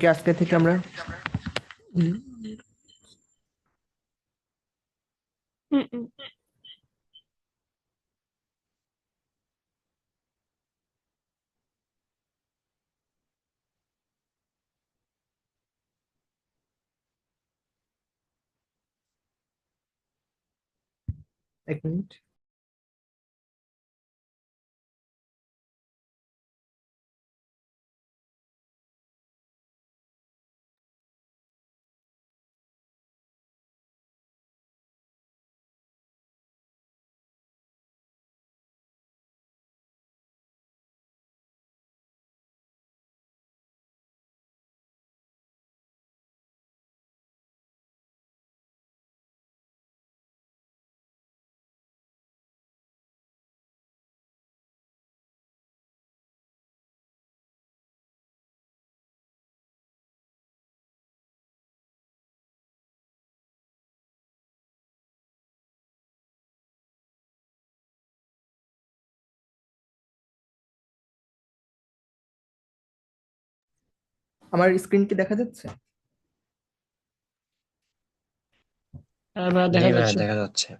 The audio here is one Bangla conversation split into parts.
ওকে, আজকে থেকে আমরা হুম, হুম, হুম। এক মিনিট। আমার স্ক্রিন কি দেখা যাচ্ছে? হ্যাঁ ভাইয়া, জি দেখা ভাইয়া, যাচ্ছে। দেখা যাচ্ছে।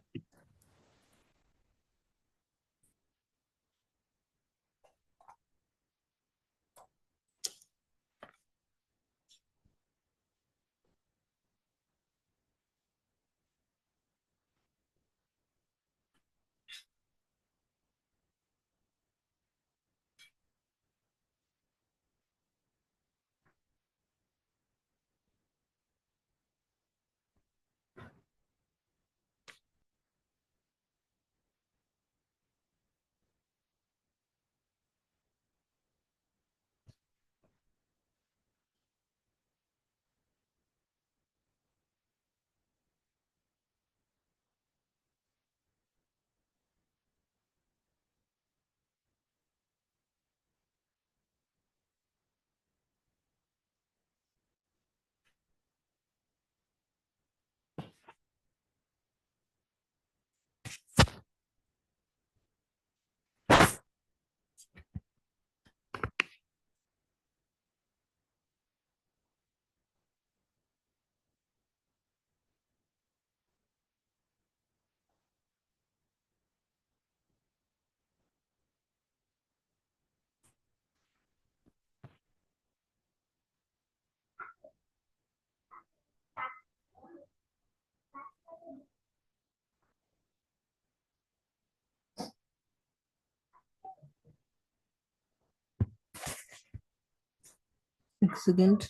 এক সেকেন্ড।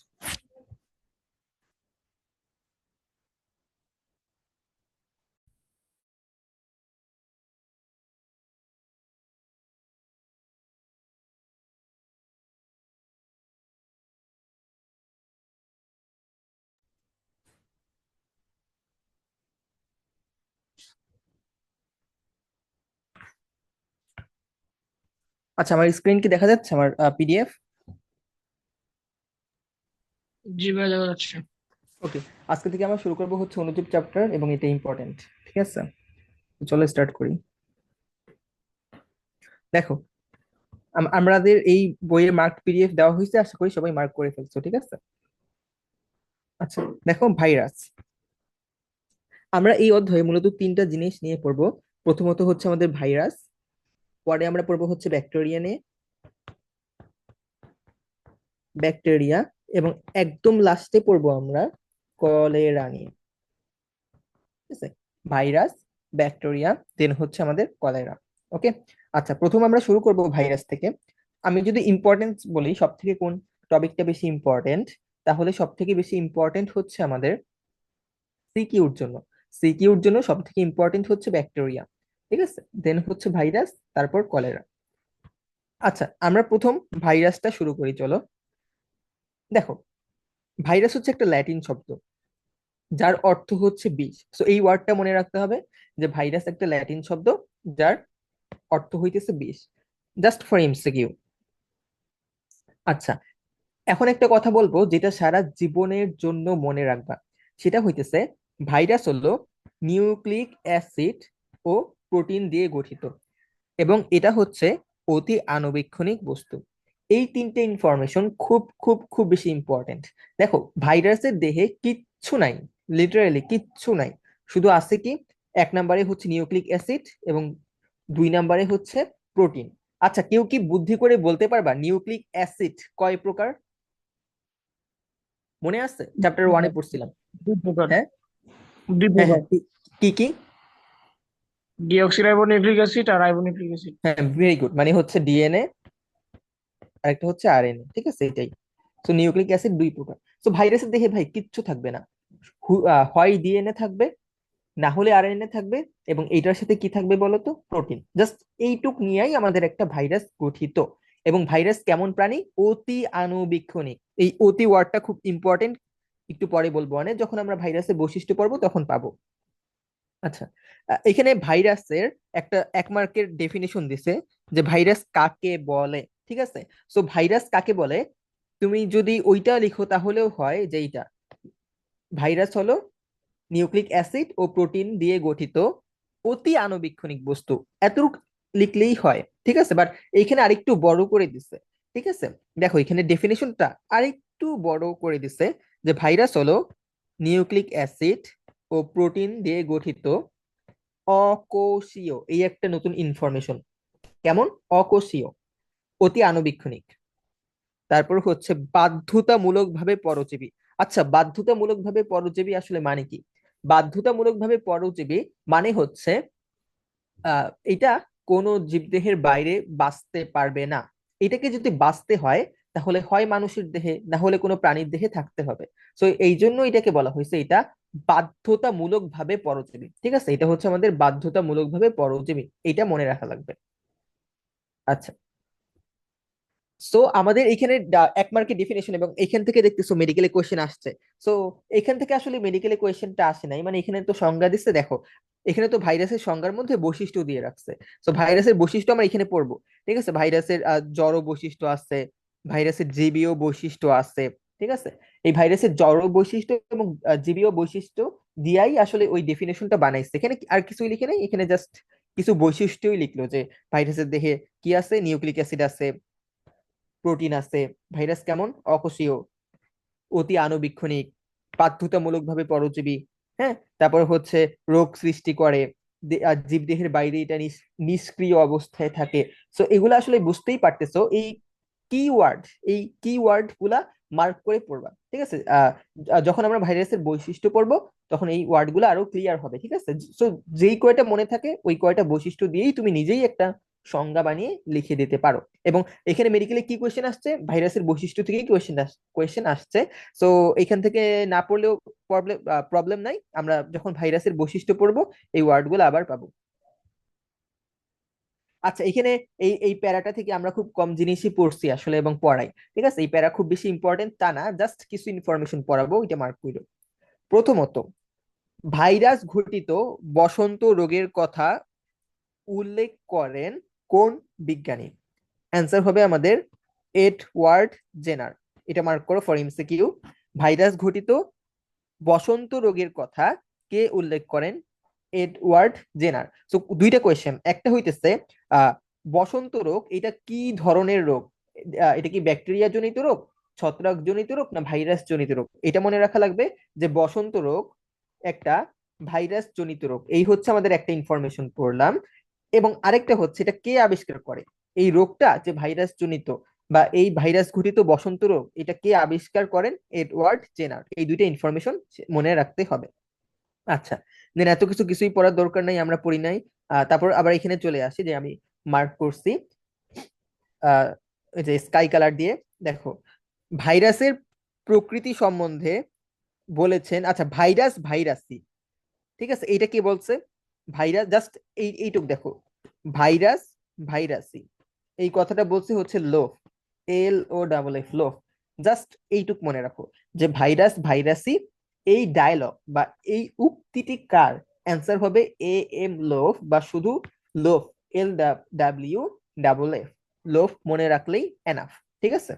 আচ্ছা, আমার স্ক্রিন কি দেখা যাচ্ছে, আমার পিডিএফ? জি ভাইয়া, দেখা যাচ্ছে। ওকে, আজকে থেকে আমরা শুরু করব হচ্ছে অনুযায়ী চ্যাপ্টার, এবং এটা ইম্পর্টেন্ট। ঠিক আছে, তো চলো স্টার্ট করি। দেখো, আমাদের এই বইয়ের মার্ক পিডিএফ দেওয়া হয়েছে, আশা করি সবাই মার্ক করে ফেলছো। ঠিক আছে। আচ্ছা, দেখো ভাইরাস। আমরা এই অধ্যায়ে মূলত তিনটা জিনিস নিয়ে পড়বো। প্রথমত হচ্ছে আমাদের ভাইরাস, পরে আমরা পড়বো হচ্ছে ব্যাকটেরিয়া নিয়ে, ব্যাকটেরিয়া, এবং একদম লাস্টে পড়বো আমরা কলেরা নিয়ে। ঠিক আছে, ভাইরাস, ব্যাকটেরিয়া, দেন হচ্ছে আমাদের কলেরা। ওকে। আচ্ছা, প্রথম আমরা শুরু করব ভাইরাস থেকে। আমি যদি ইম্পর্টেন্স বলি সব থেকে কোন টপিকটা বেশি ইম্পর্টেন্ট, তাহলে সব থেকে বেশি ইম্পর্টেন্ট হচ্ছে আমাদের সিকিউর জন্য। সিকিউর জন্য সব থেকে ইম্পর্টেন্ট হচ্ছে ব্যাকটেরিয়া। ঠিক আছে, দেন হচ্ছে ভাইরাস, তারপর কলেরা। আচ্ছা, আমরা প্রথম ভাইরাসটা শুরু করি, চলো। দেখো, ভাইরাস হচ্ছে একটা ল্যাটিন শব্দ, যার অর্থ হচ্ছে বিষ। সো এই ওয়ার্ডটা মনে রাখতে হবে, যে ভাইরাস একটা ল্যাটিন শব্দ, যার অর্থ হইতেছে বিষ। Just for MCQ. আচ্ছা, এখন একটা কথা বলবো যেটা সারা জীবনের জন্য মনে রাখবা। সেটা হইতেছে, ভাইরাস হলো নিউক্লিক অ্যাসিড ও প্রোটিন দিয়ে গঠিত, এবং এটা হচ্ছে অতি আণুবীক্ষণিক বস্তু। এই তিনটে ইনফরমেশন খুব খুব খুব বেশি ইম্পর্টেন্ট। দেখো, ভাইরাসের দেহে কিচ্ছু নাই, লিটারালি কিচ্ছু নাই, শুধু আছে কি, এক নম্বরে হচ্ছে নিউক্লিক অ্যাসিড এবং দুই নম্বরে হচ্ছে প্রোটিন। আচ্ছা, কেউ কি বুদ্ধি করে বলতে পারবা নিউক্লিক অ্যাসিড কয় প্রকার? মনে আছে, চ্যাপ্টার ওয়ানে পড়ছিলাম। দুই প্রকার। হ্যাঁ, দুই হ্যাঁ, প্রকার। হ্যাঁ, কি কি কি? ডিঅক্সিরাইবোনিউক্লিক অ্যাসিড আর রাইবোনিউক্লিক অ্যাসিড। হ্যাঁ, ভেরি গুড, মানে হচ্ছে ডিএনএ আর একটা হচ্ছে আরএনএ, ঠিক আছে, এটাই। তো নিউক্লিক অ্যাসিড দুই প্রকার। তো ভাইরাসের দেহে ভাই কিচ্ছু থাকবে না, হয় ডিএনএ থাকবে, না হলে আরএনএ থাকবে, এবং এইটার সাথে কি থাকবে বলতো, প্রোটিন। জাস্ট এইটুক নিয়েই আমাদের একটা ভাইরাস গঠিত। এবং ভাইরাস কেমন প্রাণী? অতি আণুবীক্ষণিক। এই অতি ওয়ার্ডটা খুব ইম্পর্টেন্ট, একটু পরে বলবো, মানে যখন আমরা ভাইরাসের বৈশিষ্ট্য পড়বো তখন পাবো। আচ্ছা, এখানে ভাইরাসের একটা এক মার্কের ডেফিনেশন দিছে যে ভাইরাস কাকে বলে, ঠিক আছে। সো ভাইরাস কাকে বলে, তুমি যদি ওইটা লিখো তাহলেও হয় যে এইটা, ভাইরাস হলো নিউক্লিক অ্যাসিড ও প্রোটিন দিয়ে গঠিত অতি আণুবীক্ষণিক বস্তু। এতটুকু লিখলেই হয়, ঠিক আছে। বাট এইখানে আরেকটু বড় করে দিছে, ঠিক আছে। দেখো, এখানে ডেফিনেশনটা আরেকটু বড় করে দিছে যে ভাইরাস হলো নিউক্লিক অ্যাসিড ও প্রোটিন দিয়ে গঠিত অকোষীয়, এই একটা নতুন ইনফরমেশন। কেমন? অকোষীয়, অতি আণুবীক্ষণিক। তারপর হচ্ছে বাধ্যতামূলকভাবে পরজীবী। আচ্ছা, বাধ্যতামূলকভাবে পরজীবী আসলে মানে কি? বাধ্যতামূলকভাবে পরজীবী মানে হচ্ছে এটা কোনো জীবদেহের বাইরে বাঁচতে পারবে না। এটাকে যদি বাঁচতে হয় তাহলে হয় মানুষের দেহে, না হলে কোনো প্রাণীর দেহে থাকতে হবে। তো এই জন্য এটাকে বলা হয়েছে এটা বাধ্যতামূলকভাবে পরজীবী, ঠিক আছে। এটা হচ্ছে আমাদের বাধ্যতামূলকভাবে পরজীবী, এটা মনে রাখা লাগবে। আচ্ছা, সো আমাদের এখানে এক মার্কের ডেফিনেশন, এবং এখান থেকে দেখতেছো মেডিকেলে কোয়েশ্চেন আসছে। সো এখান থেকে আসলে মেডিকেলে কোয়েশ্চেনটা আসে নাই, মানে এখানে তো সংজ্ঞা দিচ্ছে, দেখো এখানে তো ভাইরাসের সংজ্ঞার মধ্যে বৈশিষ্ট্য দিয়ে রাখছে। সো ভাইরাসের বৈশিষ্ট্য আমরা এখানে পড়বো, ঠিক আছে। ভাইরাসের জড় বৈশিষ্ট্য আছে, ভাইরাসের জীবীয় বৈশিষ্ট্য আছে, ঠিক আছে। এই ভাইরাসের জড় বৈশিষ্ট্য এবং জীবীয় বৈশিষ্ট্য দিয়াই আসলে ওই ডেফিনেশনটা বানাইছে। এখানে আর কিছুই লিখে নাই, এখানে জাস্ট কিছু বৈশিষ্ট্যই লিখলো যে ভাইরাসের দেহে কি আছে, নিউক্লিক অ্যাসিড আছে, প্রোটিন আছে, ভাইরাস কেমন, অকোষীয়, অতি আণুবীক্ষণিক, বাধ্যতামূলকভাবে পরজীবী। হ্যাঁ, তারপর হচ্ছে রোগ সৃষ্টি করে, জীবদেহের বাইরে এটা নিষ্ক্রিয় অবস্থায় থাকে। সো এগুলো আসলে বুঝতেই পারতেছো, এই কিওয়ার্ড, এই কিওয়ার্ড গুলা মার্ক করে পড়বা, ঠিক আছে। যখন আমরা ভাইরাসের বৈশিষ্ট্য পড়বো তখন এই ওয়ার্ড গুলো আরো ক্লিয়ার হবে, ঠিক আছে। সো যেই কয়টা মনে থাকে ওই কয়টা বৈশিষ্ট্য দিয়েই তুমি নিজেই একটা সংজ্ঞা বানিয়ে লিখে দিতে পারো। এবং এখানে মেডিকেলে কি কোয়েশ্চেন আসছে, ভাইরাসের বৈশিষ্ট্য থেকেই কোয়েশ্চেন আসছে। সো এখান থেকে না পড়লেও প্রবলেম প্রবলেম নাই, আমরা যখন ভাইরাসের বৈশিষ্ট্য পড়বো এই ওয়ার্ড গুলো আবার পাবো। আচ্ছা, এখানে এই এই প্যারাটা থেকে আমরা খুব কম জিনিসই পড়ছি আসলে এবং পড়াই, ঠিক আছে। এই প্যারা খুব বেশি ইম্পর্টেন্ট তা না, জাস্ট কিছু ইনফরমেশন পড়াবো, এটা মার্ক করো। প্রথমত, ভাইরাস ঘটিত বসন্ত রোগের কথা উল্লেখ করেন কোন বিজ্ঞানী? অ্যান্সার হবে আমাদের এডওয়ার্ড জেনার। এটা মার্ক করো ফর এমসিকিউ। ভাইরাস ঘটিত বসন্ত রোগের কথা কে উল্লেখ করেন? Edward Jenner. তো দুইটা কোয়েশ্চেন, একটা হইতেছে আহ বসন্ত রোগ এটা কি ধরনের রোগ, এটা কি ব্যাকটেরিয়া জনিত রোগ, ছত্রাক জনিত রোগ, না ভাইরাস জনিত রোগ? এটা মনে রাখা লাগবে যে বসন্ত রোগ একটা ভাইরাস জনিত রোগ, এই হচ্ছে আমাদের একটা ইনফরমেশন পড়লাম। এবং আরেকটা হচ্ছে এটা কে আবিষ্কার করে, এই রোগটা যে ভাইরাস জনিত বা এই ভাইরাস ঘটিত বসন্ত রোগ এটা কে আবিষ্কার করেন? Edward Jenner. এই দুইটা ইনফরমেশন মনে রাখতে হবে। আচ্ছা, দেন এত কিছু কিছুই পড়ার দরকার নাই, আমরা পড়ি নাই। তারপর আবার এখানে চলে আসি যে আমি মার্ক করছি আহ এই যে স্কাই কালার দিয়ে। দেখো, ভাইরাসের প্রকৃতি সম্বন্ধে বলেছেন, আচ্ছা ভাইরাস ভাইরাসই, ঠিক আছে, এইটা কি বলছে? ভাইরাস জাস্ট এইটুক দেখো, ভাইরাস ভাইরাসই, এই কথাটা বলছে হচ্ছে লোফ, LOFF, লোফ। জাস্ট এইটুক মনে রাখো যে ভাইরাস ভাইরাসই। এই ডায়লগ বা এই উক্তিটি কার? অ্যান্সার হবে AM লোফ, বা শুধু লোফ, LWFF, লোফ মনে রাখলেই এনাফ, ঠিক আছে।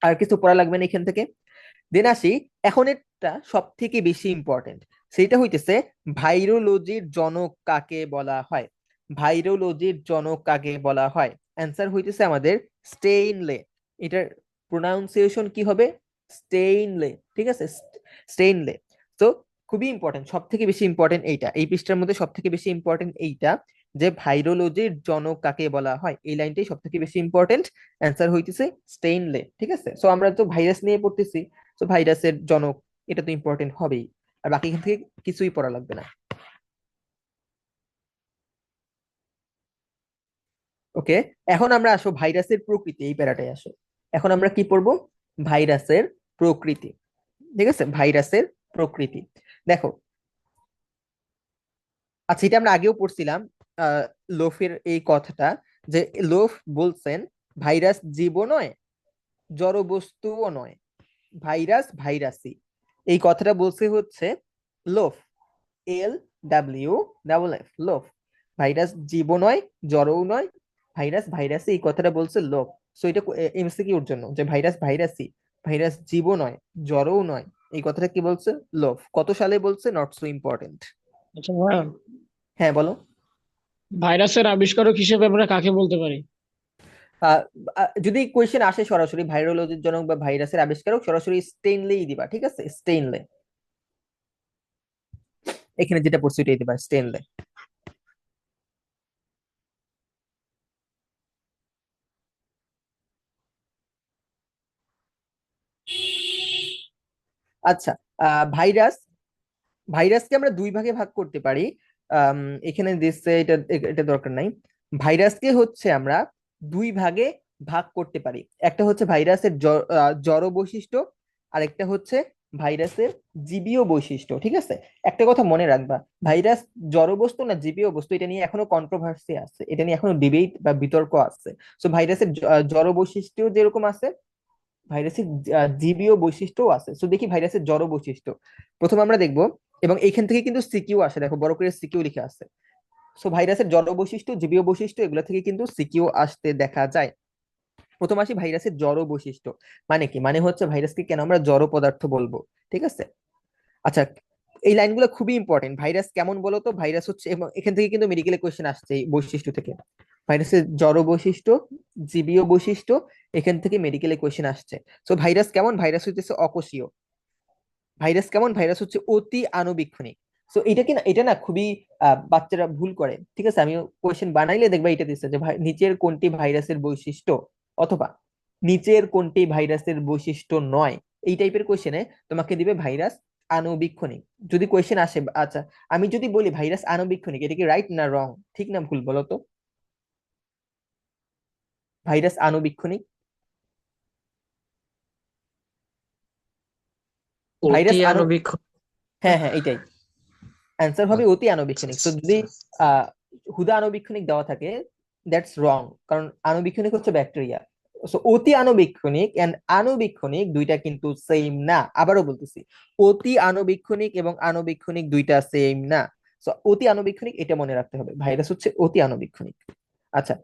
আর কিছু পড়া লাগবে না এখান থেকে। দেন আসি, এখন এটা সব থেকে বেশি ইম্পর্টেন্ট, সেটা হইতেছে ভাইরোলজির জনক কাকে বলা হয়? ভাইরোলজির জনক কাকে বলা হয়? অ্যান্সার হইতেছে আমাদের স্টেইনলে। এটার প্রোনাউন্সিয়েশন কি হবে? স্টেইনলে, ঠিক আছে, স্টেইনলে। তো খুবই ইম্পর্টেন্ট, সব থেকে বেশি ইম্পর্টেন্ট এইটা, এই পৃষ্ঠার মধ্যে সব থেকে বেশি ইম্পর্টেন্ট এইটা, যে ভাইরোলজির জনক কাকে বলা হয়, এই লাইনটাই সব থেকে বেশি ইম্পর্টেন্ট। অ্যান্সার হইতেছে স্টেইনলে, ঠিক আছে। সো আমরা তো ভাইরাস নিয়ে পড়তেছি, তো ভাইরাসের জনক, এটা তো ইম্পর্টেন্ট হবেই, আর বাকি এখান থেকে কিছুই পড়া লাগবে না। ওকে, এখন আমরা আসো ভাইরাসের প্রকৃতি, এই প্যারাটায় আসো। এখন আমরা কি পড়বো? ভাইরাসের প্রকৃতি, ঠিক আছে, ভাইরাসের প্রকৃতি। দেখো, আচ্ছা এটা আমরা আগেও পড়ছিলাম, আহ লোফের এই কথাটা, যে লোফ বলছেন ভাইরাস জীবও নয়, জড় বস্তুও নয়, ভাইরাস ভাইরাসই। এই কথাটা বলছে হচ্ছে লোফ, LWFF, লোফ। ভাইরাস জীবও নয়, জড়ও নয়, ভাইরাস ভাইরাসই, এই কথাটা বলছে লোফ। সো এটা এমসিকিউর জন্য, যে ভাইরাস ভাইরাসই, ভাইরাস জীবও নয়, জড়ও নয়, এই কথাটা কি বলছে? লোফ। কত সালে বলছে? Not so important. আচ্ছা ভাইয়া, হ্যাঁ বলো। ভাইরাসের আবিষ্কারক হিসেবে আমরা কাকে বলতে পারি? আহ, যদি কোয়েশ্চেন আসে সরাসরি ভাইরোলজির জনক বা ভাইরাসের আবিষ্কারক, সরাসরি স্টেইনলেই দিবা, ঠিক আছে, স্টেইনলে। এখানে যেটা পড়ছি ওটাই দিবা, স্টেইনলে। আচ্ছা, ভাইরাস, ভাইরাসকে আমরা দুই ভাগে ভাগ করতে পারি। আম, এখানে দিচ্ছে, এটা এটা দরকার নাই। ভাইরাসকে হচ্ছে আমরা দুই ভাগে ভাগ করতে পারি। একটা হচ্ছে ভাইরাসের জড় বৈশিষ্ট্য, আর একটা হচ্ছে ভাইরাসের জীবীয় বৈশিষ্ট্য, ঠিক আছে। একটা কথা মনে রাখবা, ভাইরাস জড় বস্তু না জীবীয় বস্তু, এটা নিয়ে এখনো কন্ট্রোভার্সি আছে, এটা নিয়ে এখনো ডিবেট বা বিতর্ক আছে। তো ভাইরাসের জড় বৈশিষ্ট্য যেরকম আছে, ভাইরাসের জীবীয় বৈশিষ্ট্যও আছে। তো দেখি ভাইরাসের জড় বৈশিষ্ট্য প্রথম আমরা দেখব, এবং এইখান থেকে কিন্তু সিকিউ আসে, দেখো বড় করে সিকিউ লিখে আছে। সো ভাইরাসের জড় বৈশিষ্ট্য, জীবীয় বৈশিষ্ট্য, এগুলো থেকে কিন্তু সিকিউ আসতে দেখা যায়। প্রথম আসি ভাইরাসের জড় বৈশিষ্ট্য। মানে কি? মানে হচ্ছে ভাইরাসকে কেন আমরা জড় পদার্থ বলবো, ঠিক আছে। আচ্ছা, এই লাইনগুলো খুবই ইম্পর্টেন্ট। ভাইরাস কেমন বলো তো? ভাইরাস হচ্ছে, এবং এখান থেকে কিন্তু মেডিকেল কোয়েশ্চেন আসছে এই বৈশিষ্ট্য থেকে। ভাইরাসের জড় বৈশিষ্ট্য, জীবীয় বৈশিষ্ট্য, এখান থেকে মেডিকেল কোয়েশ্চেন আসছে। সো ভাইরাস কেমন? ভাইরাস হইতেছে অকোষীয়। ভাইরাস কেমন? ভাইরাস হচ্ছে অতি আণুবীক্ষণিক। সো এটা কি না, এটা না খুবই বাচ্চারা ভুল করে, ঠিক আছে। আমি কোয়েশ্চেন বানাইলে দেখবা এটা দিচ্ছে যে নিচের কোনটি ভাইরাসের বৈশিষ্ট্য, অথবা নিচের কোনটি ভাইরাসের বৈশিষ্ট্য নয়, এই টাইপের কোয়েশ্চেনে তোমাকে দিবে ভাইরাস আণুবীক্ষণিক। যদি কোয়েশ্চেন আসে, আচ্ছা আমি যদি বলি ভাইরাস আণুবীক্ষণিক, এটা কি রাইট না রং, ঠিক না ভুল বলো তো? ভাইরাস আণুবীক্ষণিক, অতি ভাইরাস আণু, আণুবীক্ষণ। হ্যাঁ হ্যাঁ এইটাই অ্যান্সার হবে, অতি আচ্ছা আণুবীক্ষণিক। তো আচ্ছা যদি আচ্ছা। আহ হুদা আণুবীক্ষণিক দেওয়া থাকে, দ্যাটস রং, কারণ আণুবীক্ষণিক হচ্ছে ব্যাকটেরিয়া। সো অতি আণুবীক্ষণিক এন্ড আণুবীক্ষণিক দুইটা কিন্তু সেম না, আবারও বলতেছি, অতি আণুবীক্ষণিক এবং আণুবীক্ষণিক দুইটা সেম না। সো অতি আণুবীক্ষণিক, এটা মনে রাখতে হবে, ভাইরাস হচ্ছে অতি আণুবীক্ষণিক। আচ্ছা,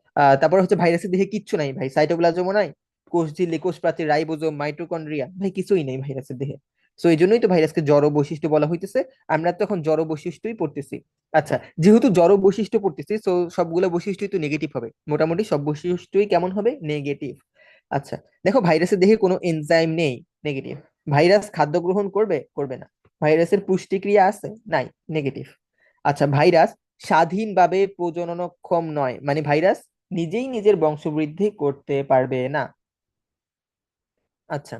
তারপর হচ্ছে ভাইরাসের দেহে কিচ্ছু নাই ভাই, সাইটোপ্লাজমও নাই, কোষঝিল্লি, কোষ প্রাচীর, রাইবোজোম, মাইটোকন্ড্রিয়া, ভাই কিছুই নেই ভাইরাসের দেহে। সো এই জন্যই তো ভাইরাসকে জড় বৈশিষ্ট্য বলা হইতেছে। আমরা তো এখন জড় বৈশিষ্ট্যই পড়তেছি। আচ্ছা, যেহেতু জড় বৈশিষ্ট্য পড়তেছি, তো সবগুলো বৈশিষ্ট্যই তো নেগেটিভ হবে, মোটামুটি সব বৈশিষ্ট্যই কেমন হবে? নেগেটিভ। আচ্ছা, দেখো ভাইরাসের দেহে কোনো এনজাইম নেই, নেগেটিভ। ভাইরাস খাদ্য গ্রহণ করবে, করবে না। ভাইরাসের পুষ্টিক্রিয়া আছে, নাই, নেগেটিভ। আচ্ছা, ভাইরাস স্বাধীনভাবে প্রজননক্ষম নয়, মানে ভাইরাস নিজেই নিজের বংশবৃদ্ধি করতে পারবে না। আচ্ছা,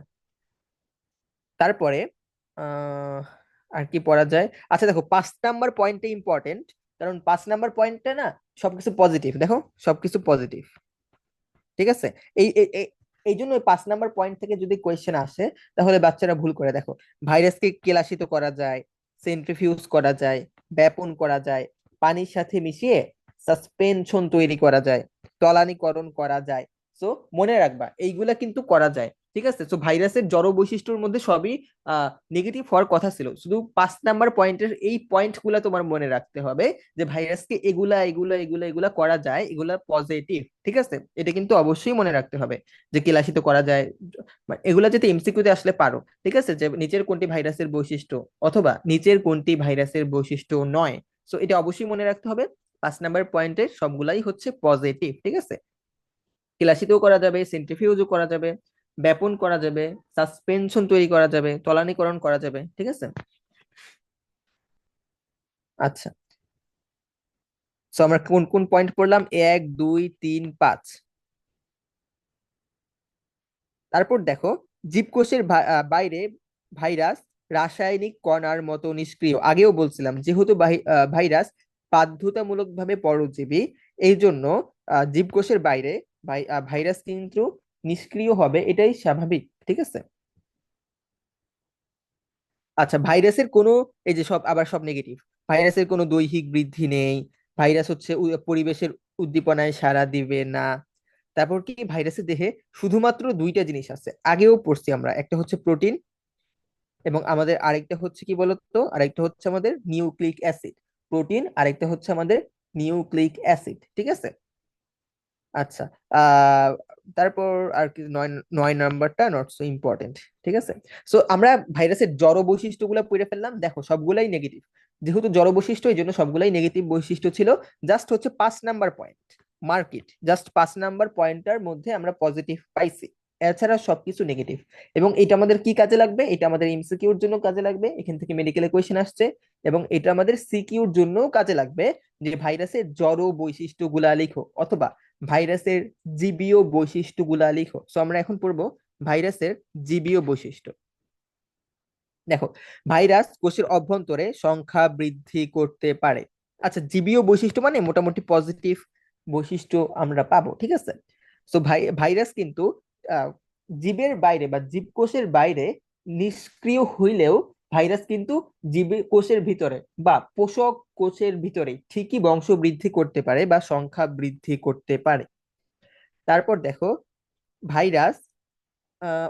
তারপরে আহ আর কি পড়া যায়? আচ্ছা দেখো, 5 নাম্বার পয়েন্টটা ইম্পর্টেন্ট, কারণ 5 নাম্বার পয়েন্টটা না সবকিছু পজিটিভ, দেখো সবকিছু পজিটিভ, ঠিক আছে। এই এই এই- এই জন্য ওই 5 নাম্বার পয়েন্ট থেকে যদি কোয়েশ্চেন আসে, তাহলে বাচ্চারা ভুল করে। দেখো, ভাইরাসকে কেলাসিত করা যায়, সেন্ট্রিফিউজ করা যায়, ব্যাপন করা যায়, পানির সাথে মিশিয়ে সাসপেনশন তৈরি করা যায়, তলানিকরণ করা যায়। সো মনে রাখবা এইগুলা কিন্তু করা যায়, ঠিক আছে। তো ভাইরাসের জড় বৈশিষ্ট্যের মধ্যে সবই নেগেটিভ হওয়ার কথা ছিল, শুধু 5 নাম্বার পয়েন্টের এই পয়েন্ট গুলা তোমার মনে রাখতে হবে, যে ভাইরাসকে এগুলা এগুলা এগুলা এগুলা করা যায়, এগুলা পজিটিভ, ঠিক আছে। এটা কিন্তু অবশ্যই মনে রাখতে হবে, যে কেলাসিত করা যায়, এগুলা যাতে এমসিকিউ তে আসলে পারো, ঠিক আছে, যে নিচের কোনটি ভাইরাসের বৈশিষ্ট্য, অথবা নিচের কোনটি ভাইরাসের বৈশিষ্ট্য নয়। সো এটা অবশ্যই মনে রাখতে হবে, 5 নাম্বার পয়েন্টের সবগুলাই হচ্ছে পজিটিভ, ঠিক আছে। কেলাসিতেও করা যাবে, সেন্ট্রিফিউজও করা যাবে, ব্যাপন করা যাবে, সাসপেনশন তৈরি করা যাবে, তলানীকরণ করা যাবে, ঠিক আছে। আচ্ছা, তো আমরা কোন কোন পয়েন্ট পড়লাম? 1 2 3 5। তারপর দেখো, জীবকোষের বাইরে ভাইরাস রাসায়নিক কণার মতো নিষ্ক্রিয়। আগেও বলছিলাম যেহেতু ভাইরাস বাধ্যতামূলকভাবে পরজীবী, এই জন্য জীবকোষের বাইরে ভাইরাস কিন্তু নিষ্ক্রিয় হবে, এটাই স্বাভাবিক, ঠিক আছে। আচ্ছা, ভাইরাসের কোনো, এই যে সব আবার সব নেগেটিভ, ভাইরাসের কোনো দৈহিক বৃদ্ধি নেই, ভাইরাস হচ্ছে পরিবেশের উদ্দীপনায় সাড়া দিবে না। তারপর কি, ভাইরাসের দেহে শুধুমাত্র দুইটা জিনিস আছে, আগেও পড়ছি আমরা, একটা হচ্ছে প্রোটিন এবং আমাদের আরেকটা হচ্ছে কি বলতো, আরেকটা হচ্ছে আমাদের নিউক্লিক অ্যাসিড। প্রোটিন, আরেকটা হচ্ছে আমাদের নিউক্লিক অ্যাসিড, ঠিক আছে। আচ্ছা, আহ তারপর আর কি, 9 নাম্বারটা নট সো ইম্পর্টেন্ট, ঠিক আছে। সো আমরা ভাইরাসের জড় বৈশিষ্ট্যগুলো পড়ে ফেললাম, দেখো সবগুলাই নেগেটিভ, যেহেতু জড় বৈশিষ্ট্য এই জন্য সবগুলাই নেগেটিভ বৈশিষ্ট্য ছিল। জাস্ট হচ্ছে 5 number point, market, just 5 number পয়েন্টটার মধ্যে আমরা পজিটিভ পাইছি, এছাড়া সবকিছু নেগেটিভ। এবং এটা আমাদের কি কাজে লাগবে? এটা আমাদের এমসিকিউর জন্য কাজে লাগবে, এখান থেকে মেডিকেলে কোয়েশ্চেন আসছে। এবং এটা আমাদের সিকিউর জন্য কাজে লাগবে, যে ভাইরাসের জড় বৈশিষ্ট্যগুলা লিখো, অথবা ভাইরাসের জীবীয় বৈশিষ্ট্যগুলা লিখো। সো আমরা এখন পড়বো ভাইরাসের জীবীয় বৈশিষ্ট্য। দেখো, ভাইরাস কোষের অভ্যন্তরে সংখ্যা বৃদ্ধি করতে পারে। আচ্ছা, জীবীয় বৈশিষ্ট্য মানে মোটামুটি পজিটিভ বৈশিষ্ট্য আমরা পাবো, ঠিক আছে। সো ভাইরাস কিন্তু আহ, জীবের বাইরে বা জীবকোষের বাইরে নিষ্ক্রিয় হইলেও ভাইরাস কিন্তু জীব কোষের ভিতরে বা পোষক কোষের ভিতরে ঠিকই বংশ বৃদ্ধি করতে পারে বা সংখ্যা বৃদ্ধি করতে পারে। তারপর দেখো, ভাইরাস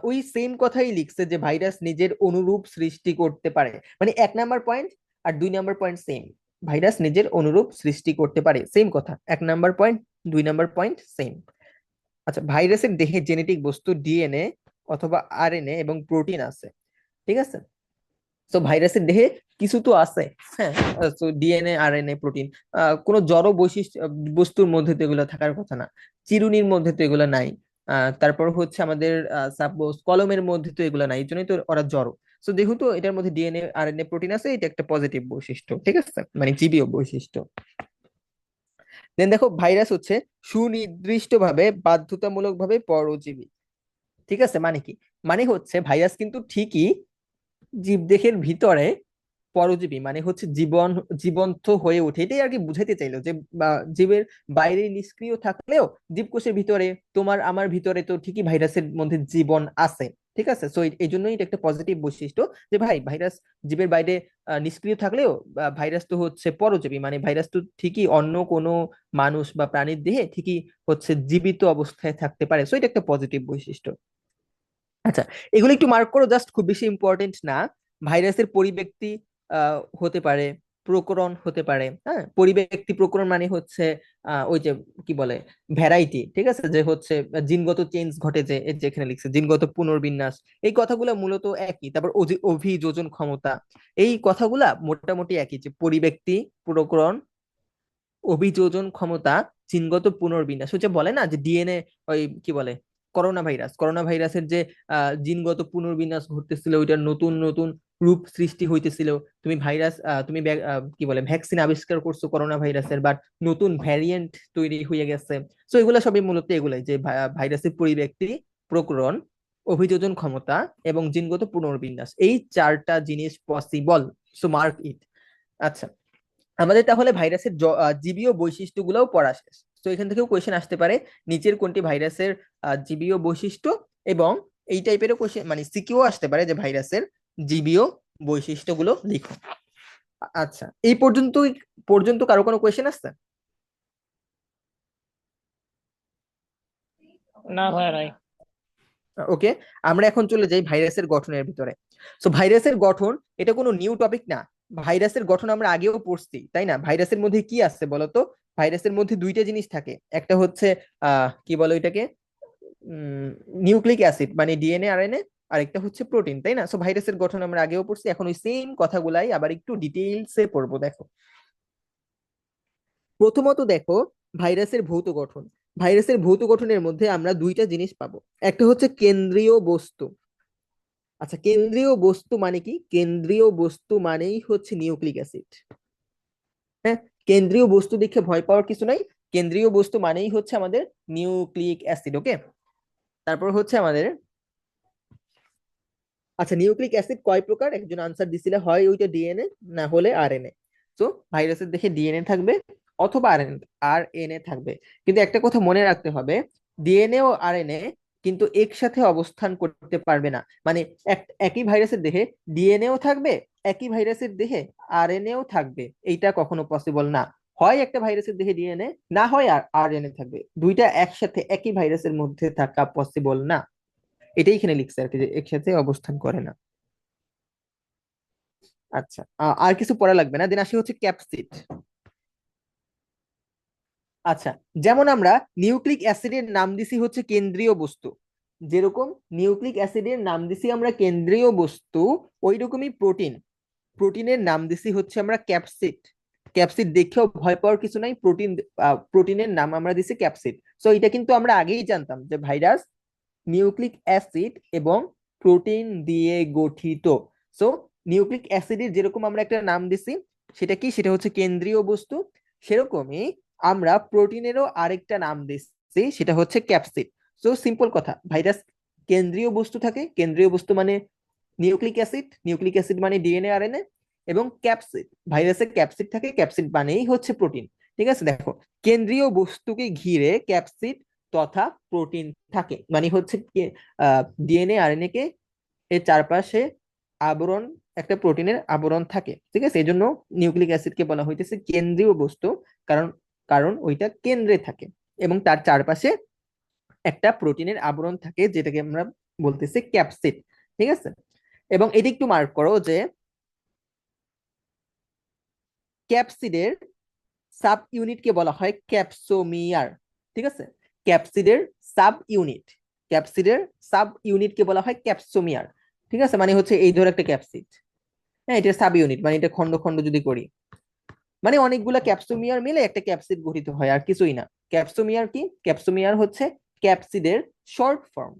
ওই সেম কথাই লিখছে যে ভাইরাস নিজের অনুরূপ সৃষ্টি করতে পারে, মানে 1 নাম্বার পয়েন্ট আর 2 নাম্বার পয়েন্ট সেম। ভাইরাস নিজের অনুরূপ সৃষ্টি করতে পারে, সেম কথা, 1 number point 2 number point same. আচ্ছা, ভাইরাসের দেহে জেনেটিক বস্তু ডিএনএ অথবা আরএনএ এবং প্রোটিন আছে, ঠিক আছে। তো ভাইরাসের দেহে কিছু তো আছে, হ্যাঁ। তো ডিএনএ, আরএনএ, প্রোটিন, কোনো জড় বৈশিষ্ট্য বস্তুর মধ্যে তো এগুলো থাকার কথা না, চিরুনির মধ্যে তো এগুলো নাই। তারপর হচ্ছে আমাদের সাপোজ কলমের মধ্যে তো এগুলো নাই, এই জন্যই তো ওরা জড়। তো যেহেতু এটার মধ্যে ডিএনএ, আরএনএ, প্রোটিন আছে, এটা একটা পজিটিভ বৈশিষ্ট্য, ঠিক আছে, মানে জীবীয় বৈশিষ্ট্য। দেন দেখো, ভাইরাস হচ্ছে সুনির্দিষ্টভাবে বাধ্যতামূলকভাবে পরজীবী, ঠিক আছে। মানে কি, মানে হচ্ছে ভাইরাস কিন্তু ঠিকই জীবদেহের ভিতরে পরজীবী, মানে হচ্ছে জীবন্ত হয়ে ওঠে, এটাই আর কি বুঝাইতে চাইলো যে জীবের বাইরে নিষ্ক্রিয় থাকলেও জীবকোষের ভিতরে, তোমার আমার ভিতরে তো ঠিকই ভাইরাসের মধ্যে জীবন আছে, ঠিক আছে। সো এই জন্যই এটা একটা পজিটিভ বৈশিষ্ট্য, যে ভাই ভাইরাস জীবের বাইরে নিষ্ক্রিয় থাকলেও ভাইরাস তো হচ্ছে পরজীবী, মানে ভাইরাস তো ঠিকই অন্য কোনো মানুষ বা প্রাণীর দেহে ঠিকই হচ্ছে জীবিত অবস্থায় থাকতে পারে। সো এটা একটা পজিটিভ বৈশিষ্ট্য। আচ্ছা, এগুলো একটু মার্ক করো, জাস্ট খুব বেশি ইম্পর্টেন্ট না। ভাইরাসের পরিব্যক্তি হতে পারে, প্রকরণ হতে পারে। হ্যাঁ, পরিব্যক্তি প্রকরণ মানে হচ্ছে ওই যে কি বলে, ভ্যারাইটি, ঠিক আছে, যে হচ্ছে জিনগত চেঞ্জ ঘটে, যে এই যে এখানে লিখছে জিনগত পুনর্বিন্যাস, এই কথাগুলো মূলত একই। তারপর অভিযোজন ক্ষমতা, এই কথাগুলা মোটামুটি একই, যে পরিব্যক্তি, প্রকরণ, অভিযোজন ক্ষমতা, জিনগত পুনর্বিন্যাস। হচ্ছে বলে না যে ডিএনএ, ওই কি বলে, করোনা ভাইরাসের যে জিনগত পুনর্বিন্যাস ঘটতেছিল, ওইটার নতুন নতুন রূপ সৃষ্টি হইতেছিল। তুমি ভাইরাস, তুমি কি বলে, ভ্যাকসিন আবিষ্কার করছো করোনা ভাইরাসের, বাট নতুন ভ্যারিয়েন্ট তৈরি হয়ে গেছে। তো এগুলো সবই মূলত এগুলাই, যে ভাইরাসের পরিব্যক্তি, প্রকরণ, অভিযোজন ক্ষমতা এবং জিনগত পুনর্বিন্যাস, এই 4টা জিনিস পসিবল। সো মার্ক ইট। আচ্ছা, আমাদের তাহলে ভাইরাসের জীবীয় বৈশিষ্ট্যগুলোও পড়া শেষ। তো এখান থেকেও কোয়েশ্চেন আসতে পারে, নিচের কোনটি ভাইরাসের জীবীয় বৈশিষ্ট্য, এবং এই টাইপেরও কোয়েশ্চেন, মানে সিকিউ আসতে পারে যে ভাইরাসের জীবীয় বৈশিষ্ট্যগুলো লিখো। আচ্ছা, এই পর্যন্ত পর্যন্ত কারো কোনো কোয়েশ্চেন আসছে? না ভাই, নাই। ওকে, আমরা এখন চলে যাই ভাইরাসের গঠনের ভিতরে। সো ভাইরাসের গঠন এটা কোনো নিউ টপিক না, ভাইরাসের গঠন আমরা আগেও পড়ছি, তাই না? ভাইরাসের মধ্যে কি আছে বলতো? ভাইরাসের মধ্যে দুইটা জিনিস থাকে, একটা হচ্ছে কি বলো এটাকে, নিউক্লিক অ্যাসিড মানে ডিএনএ, আরএনএ, আর একটা হচ্ছে প্রোটিন, তাই না? সো ভাইরাসের গঠন আমরা আগেও পড়ছি, এখন ওই সেম কথাগুলাই আবার একটু ডিটেইলসে পড়বো। দেখো, প্রথমত দেখো ভাইরাসের ভৌত গঠন। ভাইরাসের ভৌত গঠনের মধ্যে আমরা দুইটা জিনিস পাবো। একটা হচ্ছে কেন্দ্রীয় বস্তু। আচ্ছা, কেন্দ্রীয় বস্তু মানে কি? কেন্দ্রীয় বস্তু মানেই হচ্ছে নিউক্লিক অ্যাসিড। হ্যাঁ, কেন্দ্রীয় বস্তু দেখে ভয় পাওয়ার কিছু নাই। কেন্দ্রীয় বস্তু মানেই হচ্ছে আমাদের নিউক্লিক অ্যাসিড। ওকে, তারপর হচ্ছে আমাদের, আচ্ছা, নিউক্লিক অ্যাসিড কয় প্রকার? একজন আনসার দিছিল, হয় ওইটা ডিএনএ, না হলে আরএনএ। তো ভাইরাসের দেখে ডিএনএ থাকবে অথবা আরএনএ থাকবে। কিন্তু একটা কথা মনে রাখতে হবে, ডিএনএ ও আরএনএ কিন্তু একসাথে অবস্থান করতে পারবে না। মানে একই ভাইরাসের দেহে ডিএনএও থাকবে, একই ভাইরাসের দেহে আরএনএও থাকবে, এইটা কখনো পসিবল না। হয় একটা ভাইরাসের দেহে ডিএনএ, না হয় আর আরএনএ থাকবে, দুইটা একসাথে একই ভাইরাসের মধ্যে থাকা পসিবল না। এটাই এখানে লিখছে আর কি, যে একসাথে অবস্থান করে না। আচ্ছা, আর কিছু পড়া লাগবে না। দেন আসি হচ্ছে ক্যাপসিড। আচ্ছা, যেমন আমরা নিউক্লিক অ্যাসিডের নাম দিছি হচ্ছে কেন্দ্রীয় বস্তু, যেরকম নিউক্লিক অ্যাসিডের নাম দিছি আমরা কেন্দ্রীয় বস্তু, ওই রকমই প্রোটিনের নাম দিছি হচ্ছে আমরা ক্যাপসিড। ক্যাপসিড দেখেও ভয় পাওয়ার কিছু নাই, প্রোটিনের নাম আমরা দিছি ক্যাপসিড। সো এটা কিন্তু আমরা আগেই জানতাম যে ভাইরাস নিউক্লিক অ্যাসিড এবং প্রোটিন দিয়ে গঠিত। সো নিউক্লিক অ্যাসিডের যেরকম আমরা একটা নাম দিছি, সেটা কি? সেটা হচ্ছে কেন্দ্রীয় বস্তু। সেরকমই আমরা প্রোটিনেরও আরেকটা নাম দিচ্ছি, সেটা হচ্ছে ক্যাপসিড। সো সিম্পল কথা, ভাইরাস কেন্দ্রীয় বস্তু থাকে, কেন্দ্রীয় বস্তু মানে নিউক্লিক অ্যাসিড, নিউক্লিক অ্যাসিড মানে ডিএনএ আরএনএ, এবং ক্যাপসিড, ভাইরাসের ক্যাপসিড থাকে, ক্যাপসিড মানেই হচ্ছে প্রোটিন। ঠিক আছে, দেখো, কেন্দ্রীয় বস্তুকে ঘিরে ক্যাপসিড তথা প্রোটিন থাকে, মানে হচ্ছে ডিএনএ আরএনএ কে এর চারপাশে আবরণ, একটা প্রোটিনের আবরণ থাকে। ঠিক আছে, এই জন্য নিউক্লিক অ্যাসিডকে বলা হইতেছে কেন্দ্রীয় বস্তু, কারণ কারণ ওইটা কেন্দ্রে থাকে এবং তার চারপাশে একটা প্রোটিনের আবরণ থাকে, যেটাকে আমরা বলতেছি ক্যাপসিড। ঠিক আছে, এবং এটি একটু মার্ক করো যে ক্যাপসিডের সাব ইউনিটকে বলা হয় ক্যাপসোমিয়ার। ঠিক আছে, ক্যাপসিডের সাব ইউনিট, ক্যাপসিডের সাব ইউনিটকে বলা হয় ক্যাপসোমিয়ার। ঠিক আছে, মানে হচ্ছে এই ধর একটা ক্যাপসিড, হ্যাঁ, এটা সাব ইউনিট, মানে এটা খন্ড খন্ড যদি করি, মানে অনেকগুলা ক্যাপসোমিয়ার মিলে একটা ক্যাপসিড গঠিত হয়, আর কিছুই না। ক্যাপসোমিয়ার কি? ক্যাপসোমিয়ার হচ্ছে ক্যাপসিডের শর্ট ফর্ম।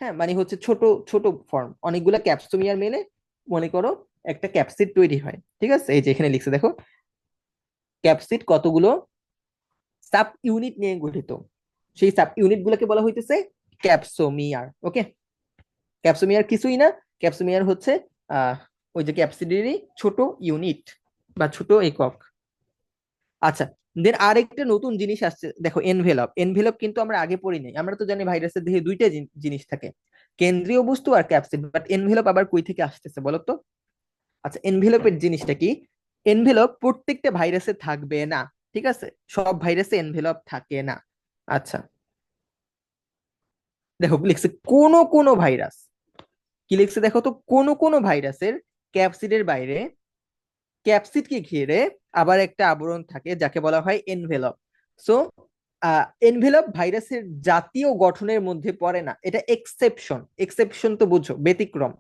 হ্যাঁ, মানে হচ্ছে ছোট ছোট ফর্ম, অনেকগুলা ক্যাপসোমিয়ার মিলে মনে করো একটা ক্যাপসিড তৈরি হয়। ঠিক আছে, এই যে এখানে লিখছে দেখো, ক্যাপসিড কতগুলো সাব ইউনিট নিয়ে গঠিত, সেই সাব ইউনিট গুলোকে বলা হইতেছে ক্যাপসোমিয়ার। ওকে, ক্যাপসোমিয়ার কিছুই না, ক্যাপসোমিয়ার হচ্ছে আহ ওই যে ক্যাপসিডেরই ছোট ইউনিট বা ছোট একক। আচ্ছা, দেন আরেকটা নতুন জিনিস আসছে, দেখো, এনভেলপ। এনভেলপ কিন্তু আমরা আগে পড়ি নাই। আমরা তো জানি ভাইরাসের দেহে দুইটা জিনিস থাকে, কেন্দ্রীয় বস্তু আর ক্যাপসিড, বাট এনভেলপ আবার কই থেকে আসতেছে বলো তো? আচ্ছা, এনভেলপের জিনিসটা কি? এনভেলপ প্রত্যেকটা ভাইরাসে থাকবে না। ঠিক আছে, সব ভাইরাসে এনভেলপ থাকে না। আচ্ছা, দেখো লিখছে কোন কোন ভাইরাস, কি লিখছে দেখো তো, কোন কোন ভাইরাসের ক্যাপসিডের বাইরে, ক্যাপসিডকে ঘিরে আবার একটা আবরণ থাকে, যাকে বলা হয় এনভেলপ। সো এনভেলপ ভাইরাসের জাতীয় গঠনের মধ্যে পড়ে না, এটা এক্সেপশন। এক্সেপশন তো বুঝো, ব্যতিক্রম।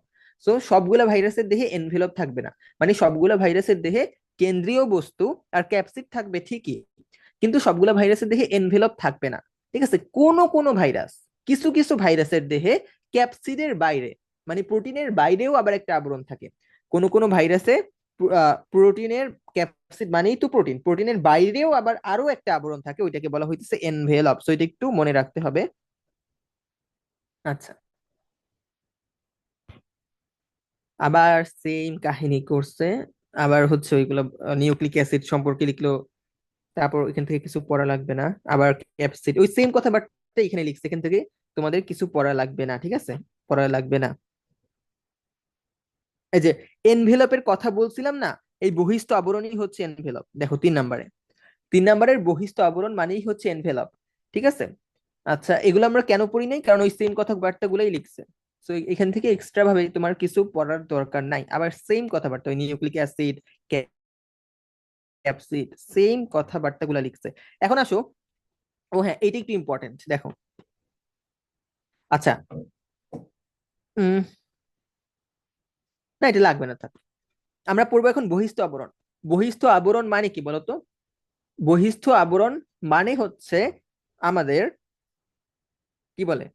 সো সবগুলা ভাইরাসের দেহে এনভেলপ থাকবে না, মানে সবগুলা ভাইরাসের দেহে কেন্দ্রীয় বস্তু আর ক্যাপসিড থাকবে ঠিকই, কিন্তু সবগুলা ভাইরাসের দেহে এনভেলপ থাকবে না। ঠিক আছে, কোন কোন ভাইরাস, কিছু কিছু ভাইরাসের দেহে ক্যাপসিডের বাইরে, মানে প্রোটিনের বাইরেও আবার একটা আবরণ থাকে। কোন কোন ভাইরাসে প্রোটিনের, ক্যাপসিড মানেই তো প্রোটিন, প্রোটিনের বাইরেও আবার আরো একটা আবরণ থাকে, ওইটাকে বলা হইতেছে এনভেলপ। সো এটা একটু মনে রাখতে হবে। আচ্ছা, আবার সেম কাহিনী করছে, আবার হচ্ছে ওইগুলো নিউক্লিক অ্যাসিড সম্পর্কে লিখলো, তারপর এখান থেকে কিছু পড়া লাগবে না। আবার ক্যাপসিড ওই সেম কথাবার্তা এখানে লিখছে, এখান থেকে তোমাদের কিছু পড়া লাগবে না। ঠিক আছে, পড়া লাগবে না। এই যে এনভেলপের কথা বলছিলাম না, এই বহিস্থ আবরণই হচ্ছে এনভেলপ। দেখো 3 নম্বরে, 3 নম্বরের বহিস্থ আবরণ মানেই হচ্ছে এনভেলপ। ঠিক আছে, আচ্ছা, এগুলো আমরা কেন পড়ি নাই? কারণ ওই সেম কথাবার্তা গুলাই লিখছে। তো এখান থেকে এক্সট্রা ভাবে তোমার কিছু পড়ার দরকার নাই। আবার সেম কথাবার্তা, ওই নিউক্লিক অ্যাসিড, ক্যাপসিড, সেম কথাবার্তা গুলা লিখছে। এখন আসো, ও হ্যাঁ, এইটা একটু ইম্পর্টেন্ট, দেখো। আচ্ছা, উম না, এটা লাগবে না, থাক। আমরা পড়বো এখন বহিস্থ আবরণ। বহিস্থ আবরণ মানে কি বলতো? বহিস্থ আবরণ মানে হচ্ছে আমাদের কি বলে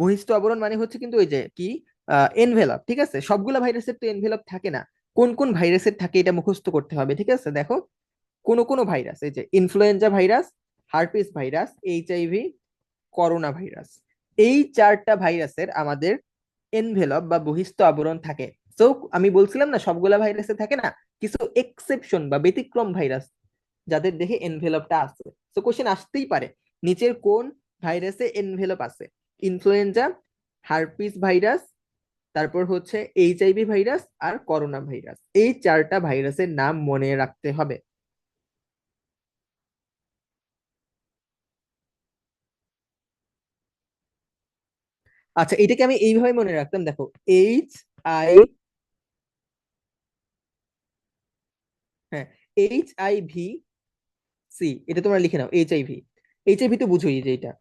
বহিস্থ আবরণ মানে হচ্ছে কিন্তু ওই যে কি এনভেলপ, ঠিক আছে? সবগুলা ভাইরাসের তো এনভেলপ থাকে না, কোন কোন ভাইরাসের থাকে এটা মুখস্থ করতে হবে, ঠিক আছে? দেখো, কোন কোন ভাইরাস, এই যে influenza virus, herpes virus, HIV, corona virus, এই চারটা ভাইরাসের আমাদের এনভেলপ বা বহিস্থ আবরণ থাকে। তো আমি বলছিলাম না সবগুলা ভাইরাসে থাকে না, কিছু এক্সেপশন বা ব্যতিক্রম ভাইরাস যাদের দেখে এনভেলপটা আছে। তো কোশ্চেন আসতেই পারে, নিচের কোন ভাইরাসে এনভেলপ আছে? ইনফ্লুয়েঞ্জা, হার্পিস ভাইরাস, তারপর হচ্ছে এইচআইভি ভাইরাস আর করোনা ভাইরাস, এই চারটা ভাইরাসের নাম মনে রাখতে হবে। আচ্ছা, এটাকে আমি এইভাবে মনে রাখতাম, দেখো, এইচ আই, হ্যাঁ, HIV সি, এটা তোমরা লিখে নাও, HIV। HIV তো বুঝোই যে এটা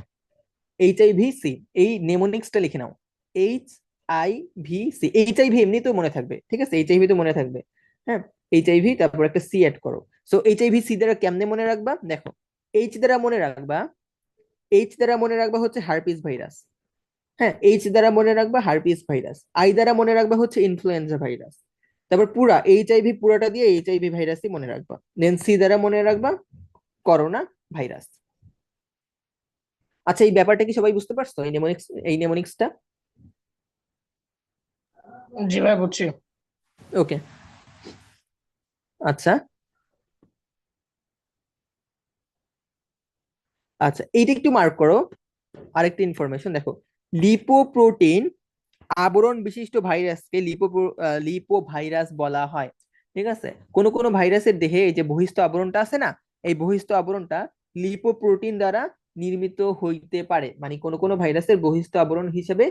HIV C, এই নেমোনিক্সটা লিখে নাও, HIV C। HIV এমনি তো মনে থাকবে, ঠিক আছে, HIV তো মনে থাকবে। হ্যাঁ, HIV, তারপর একটা সি অ্যাড করো। সো HIV C দ্বারা কেমনে মনে রাখবা, দেখো, এইচ দ্বারা মনে রাখবা, এইচ দ্বারা মনে রাখবা হচ্ছে হার্পিস ভাইরাস। হ্যাঁ, এইচ দ্বারা মনে রাখবা হার্পিস ভাইরাস, আই দ্বারা মনে রাখবা হচ্ছে ইনফ্লুয়েঞ্জা ভাইরাস, তারপর পুরা HIV পুরাটা দিয়ে HIV ভাইরাসই মনে রাখবা, দেন সি দ্বারা মনে রাখবা করোনা ভাইরাস। আচ্ছা, এই ব্যাপারটা কি সবাই বুঝতে পারছো, এই নেমোনিক্সটা? জি ভাই, বুঝছি। ওকে, আচ্ছা, আচ্ছা, এইটা একটু মার্ক করো। আরেকটা ইনফরমেশন দেখো, লিপোপ্রোটিন আবরণ বিশিষ্ট ভাইরাসকে লিপো ভাইরাস বলা হয়, ঠিক আছে? কোন কোন ভাইরাসের দেহে এই যে বহিস্থ আবরণটা আছে না, এই বহিস্থ আবরণটা লিপোপ্রোটিন দ্বারা নির্মিত হইতে পারে, মানে কোন কোন ভাইরাসের বহিস্থ আবরণ হিসেবে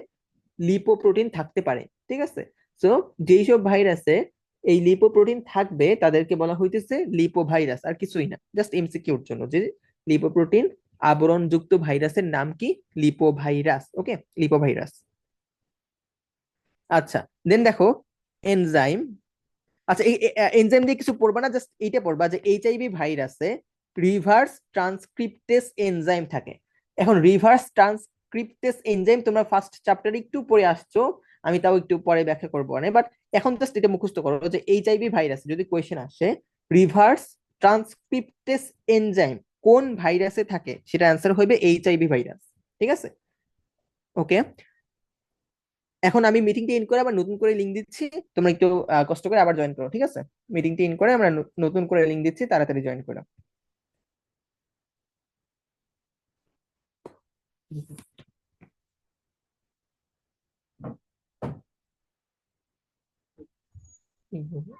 লিপোপ্রোটিন থাকতে পারে, ঠিক আছে? সো যেই সব ভাইরাসে এই লিপোপ্রোটিন থাকবে তাদেরকে বলা হইতেছে লিপোভাইরাস, আর কিছুই না, জাস্ট এমসিকিউর জন্য যে লিপোপ্রোটিন আবরণযুক্ত ভাইরাসের নাম কি, লিপোভাইরাস। ওকে, লিপোভাইরাস। আচ্ছা, দেন দেখো এনজাইম। আচ্ছা, এই এনজাইম দিয়ে কিছু পড়বা না, জাস্ট এইটা পড়বা যে HIV ভাইরাসে রিভার্স ট্রান্সক্রিপ্টেস এনজাইম থাকে। এখন রিভার্স ট্রান্সক্রিপ্টেস এনজাইম তোমরা ফার্স্ট চ্যাপ্টারে একটু পড়ে আসছো, আমি তাও একটু পরে ব্যাখ্যা করবো না, বাট এখন জাস্ট এটা মুখস্থ করো যে HIV ভাইরাস যদি কোয়েশ্চেন আসে, রিভার্স ট্রান্সক্রিপ্টেস এনজাইম কোন ভাইরাসে থাকে, সেটা অ্যান্সার হবে HIV ভাইরাস, ঠিক আছে? ওকে, এখন আমি মিটিংটা এন্ড করে আবার নতুন করে লিংক দিচ্ছি, তোমরা একটু কষ্ট করে আবার জয়েন করো, ঠিক আছে? মিটিংটা এন্ড করে আমরা নতুন করে লিংক দিচ্ছি, তাড়াতাড়ি জয়েন করো। হুম, হুম, হুম।